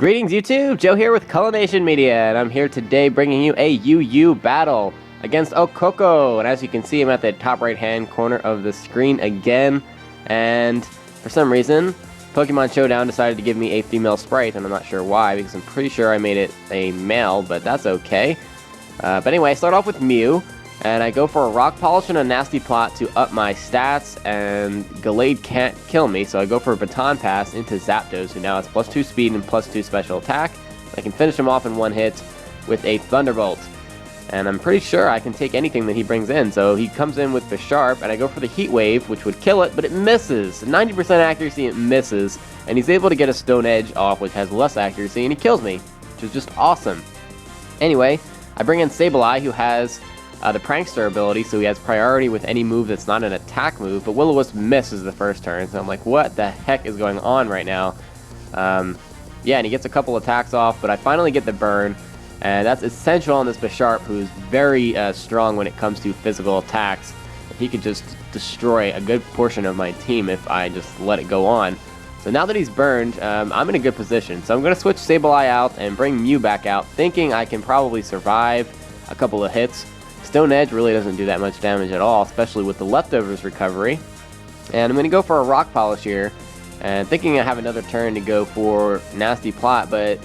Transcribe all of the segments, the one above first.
Greetings YouTube, Joe here with Culination Media, and I'm here today bringing you a UU battle against Okoko. And as you can see, I'm at the top right hand corner of the screen again, and for some reason Pokemon Showdown decided to give me a female sprite, and I'm not sure why, because I'm pretty sure I made it a male, but that's okay. But anyway, I start off with Mew, and I go for a Rock Polish and a Nasty Plot to up my stats, and Gallade can't kill me, so I go for a Baton Pass into Zapdos, who now has +2 speed and +2 special attack. I can finish him off in one hit with a Thunderbolt, and I'm pretty sure I can take anything that he brings in. So he comes in with the Sharp, and I go for the Heat Wave, which would kill it, but it misses. 90% accuracy, it misses, and he's able to get a Stone Edge off, which has less accuracy, and he kills me, which is just awesome. Anyway, I bring in Sableye, who has the Prankster ability, so he has priority with any move that's not an attack move, but Will-O-Wisp misses the first turn, so I'm like, what the heck is going on right now? Yeah, and he gets a couple attacks off, but I finally get the burn, and that's essential on this Bisharp, who's very strong when it comes to physical attacks. He could just destroy a good portion of my team if I just let it go on. So now that he's burned, I'm in a good position, so I'm going to switch Sableye out and bring Mew back out, thinking I can probably survive a couple of hits. Stone Edge really doesn't do that much damage at all, especially with the Leftovers recovery. And I'm going to go for a Rock Polish here, and thinking I have another turn to go for Nasty Plot, but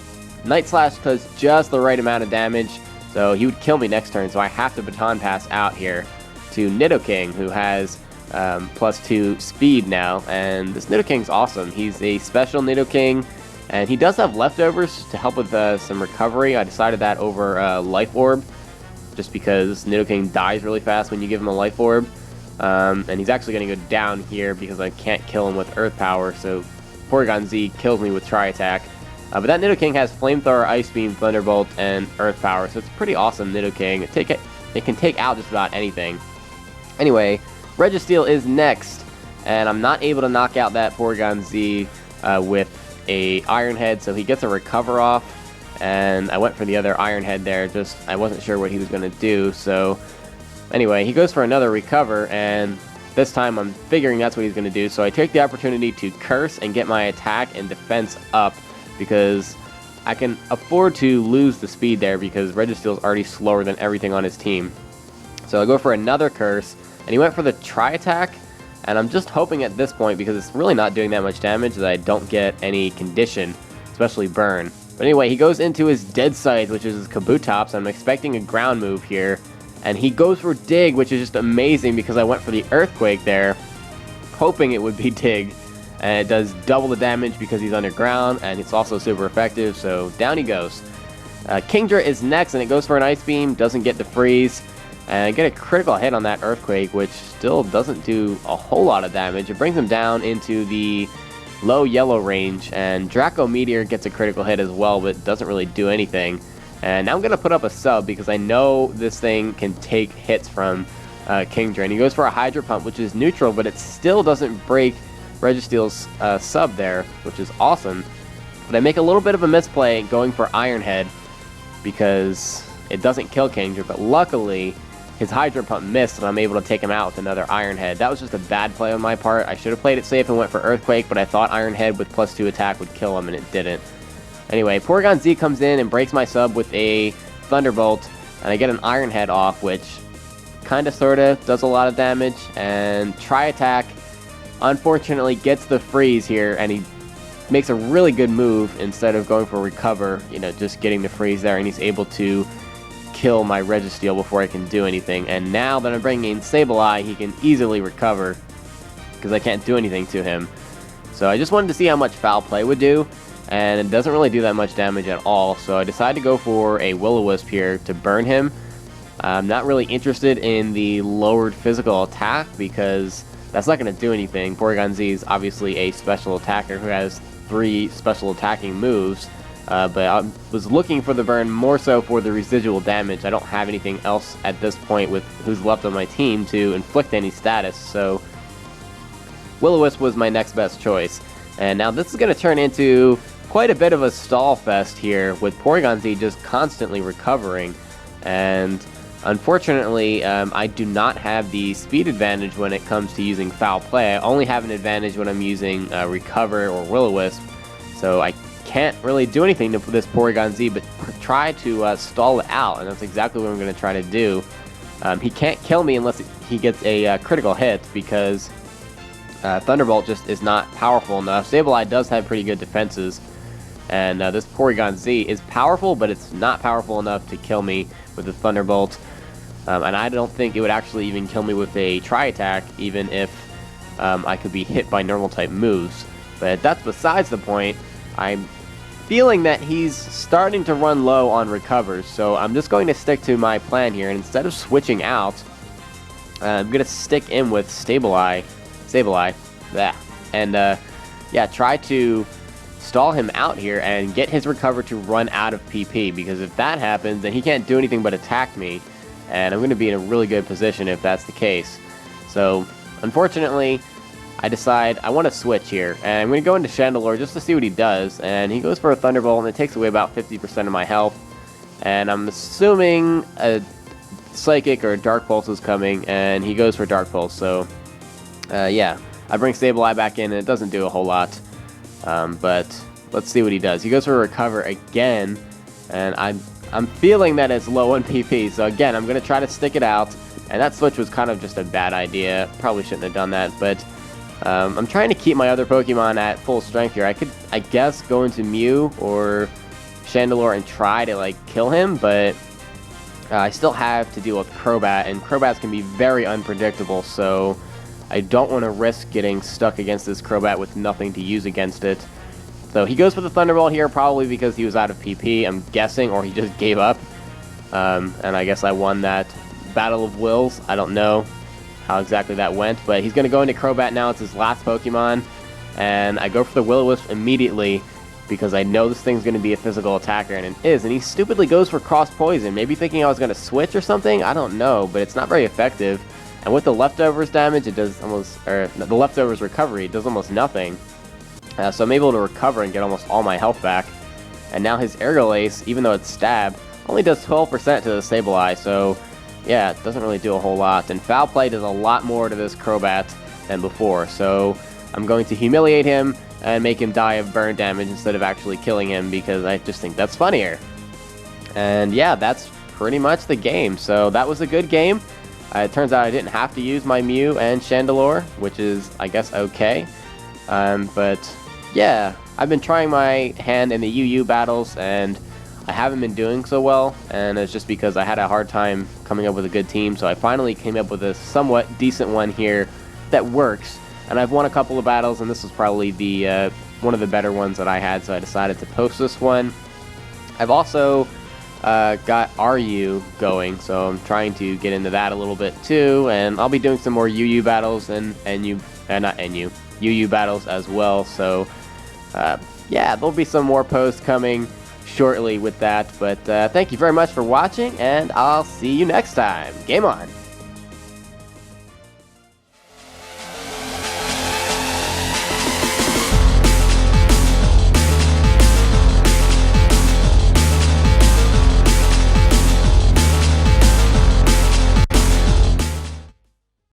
Night Slash does just the right amount of damage, so he would kill me next turn, so I have to Baton Pass out here to Nidoking, who has +2 speed now, and this Nidoking's awesome. He's a special Nidoking, and he does have Leftovers to help with some recovery. I decided that over Life Orb, just because Nidoking dies really fast when you give him a Life Orb. And he's actually going to go down here because I can't kill him with Earth Power, so Porygon Z kills me with Tri-Attack. But that Nidoking has Flamethrower, Ice Beam, Thunderbolt, and Earth Power, so it's pretty awesome Nidoking. It can take out just about anything. Anyway, Registeel is next, and I'm not able to knock out that Porygon Z with a Iron Head, so he gets a Recover off. And I went for the other Iron Head there, just I wasn't sure what he was going to do. So anyway, he goes for another Recover, and this time I'm figuring that's what he's going to do. So I take the opportunity to Curse and get my attack and defense up, because I can afford to lose the speed there because Registeel's already slower than everything on his team. So I go for another Curse, and he went for the Tri-Attack, and I'm just hoping at this point, because it's really not doing that much damage, that I don't get any condition, especially Burn. But anyway, he goes into his Dead Scythe, which is his Kabutops. I'm expecting a ground move here, and he goes for Dig, which is just amazing because I went for the Earthquake there, hoping it would be Dig, and it does double the damage because he's underground, and it's also super effective, so down he goes. Kingdra is next, and it goes for an Ice Beam, doesn't get the freeze, and I get a critical hit on that Earthquake, which still doesn't do a whole lot of damage. It brings him down into the low yellow range, and Draco Meteor gets a critical hit as well, but doesn't really do anything. And now I'm going to put up a sub because I know this thing can take hits from Kingdra, and he goes for a Hydro Pump, which is neutral, but it still doesn't break Registeel's sub there, which is awesome. But I make a little bit of a misplay going for Iron Head because it doesn't kill Kingdra, but luckily his Hydro Pump missed, and I'm able to take him out with another Iron Head. That was just a bad play on my part. I should have played it safe and went for Earthquake, but I thought Iron Head with +2 attack would kill him, and it didn't. Anyway, Porygon Z comes in and breaks my sub with a Thunderbolt, and I get an Iron Head off, which kinda sorta does a lot of damage, and Tri-Attack unfortunately gets the freeze here, and he makes a really good move instead of going for Recover, you know, just getting the freeze there, and he's able to kill my Registeel before I can do anything. And now that I'm bringing in Sableye, he can easily recover because I can't do anything to him. So I just wanted to see how much Foul Play would do, and it doesn't really do that much damage at all. So I decided to go for a Will-O-Wisp here to burn him. I'm not really interested in the lowered physical attack because that's not going to do anything. Porygon Z is obviously a special attacker who has 3 special attacking moves. But I was looking for the burn more so for the residual damage. I don't have anything else at this point with who's left on my team to inflict any status, so Will-O-Wisp was my next best choice. And now this is going to turn into quite a bit of a stall fest here, with Porygon Z just constantly recovering. And unfortunately, I do not have the speed advantage when it comes to using Foul Play. I only have an advantage when I'm using Recover or Will-O-Wisp, so I can't really do anything to this Porygon Z, but try to stall it out, and that's exactly what I'm going to try to do. He can't kill me unless he gets a critical hit, because Thunderbolt just is not powerful enough. Sableye does have pretty good defenses, and this Porygon Z is powerful, but it's not powerful enough to kill me with the Thunderbolt. And I don't think it would actually even kill me with a Tri-Attack, even if I could be hit by normal-type moves. But that's besides the point. I'm feeling that he's starting to run low on recovers, so I'm just going to stick to my plan here, and instead of switching out, I'm going to stick in with Sableye, and yeah, try to stall him out here and get his recover to run out of PP, because if that happens, then he can't do anything but attack me, and I'm going to be in a really good position if that's the case. So, unfortunately, I decide I want to switch here, and I'm going to go into Chandelure just to see what he does, and he goes for a Thunderbolt, and it takes away about 50% of my health, and I'm assuming a Psychic or a Dark Pulse is coming, and he goes for Dark Pulse, so yeah, I bring Sableye back in, and it doesn't do a whole lot, but let's see what he does. He goes for a Recover again, and I'm feeling that it's low on PP, so again, I'm going to try to stick it out, and that switch was kind of just a bad idea. Probably shouldn't have done that, but I'm trying to keep my other Pokemon at full strength here. I could, I guess, go into Mew or Chandelure and try to, like, kill him, but I still have to deal with Crobat, and Crobats can be very unpredictable, so I don't want to risk getting stuck against this Crobat with nothing to use against it. So he goes for the Thunderbolt here, probably because he was out of PP, I'm guessing, or he just gave up. And I guess I won that Battle of Wills. I don't know how exactly that went, but he's going to go into Crobat now. It's his last Pokemon, and I go for the Will-O-Wisp immediately because I know this thing's going to be a physical attacker, and it is, and he stupidly goes for Cross Poison, maybe thinking I was going to switch or something. I don't know, but it's not very effective, and with the Leftovers damage, it does almost, or the Leftovers recovery, it does almost nothing. So I'm able to recover and get almost all my health back, and now his Aerial Ace, even though it's Stab, only does 12% to the Sableye, so yeah, it doesn't really do a whole lot, and Foul Play does a lot more to this Crobat than before, so I'm going to humiliate him and make him die of burn damage instead of actually killing him, because I just think that's funnier. And yeah, that's pretty much the game, so that was a good game. It turns out I didn't have to use my Mew and Chandelure, which is, I guess, okay. But yeah, I've been trying my hand in the UU battles, and I haven't been doing so well, and it's just because I had a hard time coming up with a good team, so I finally came up with a somewhat decent one here that works, and I've won a couple of battles, and this was probably the one of the better ones that I had, so I decided to post this one. I've also got RU going, so I'm trying to get into that a little bit too, and I'll be doing some more UU battles and UU battles as well, so yeah, there'll be some more posts coming shortly with that, but thank you very much for watching, and I'll see you next time. Game on!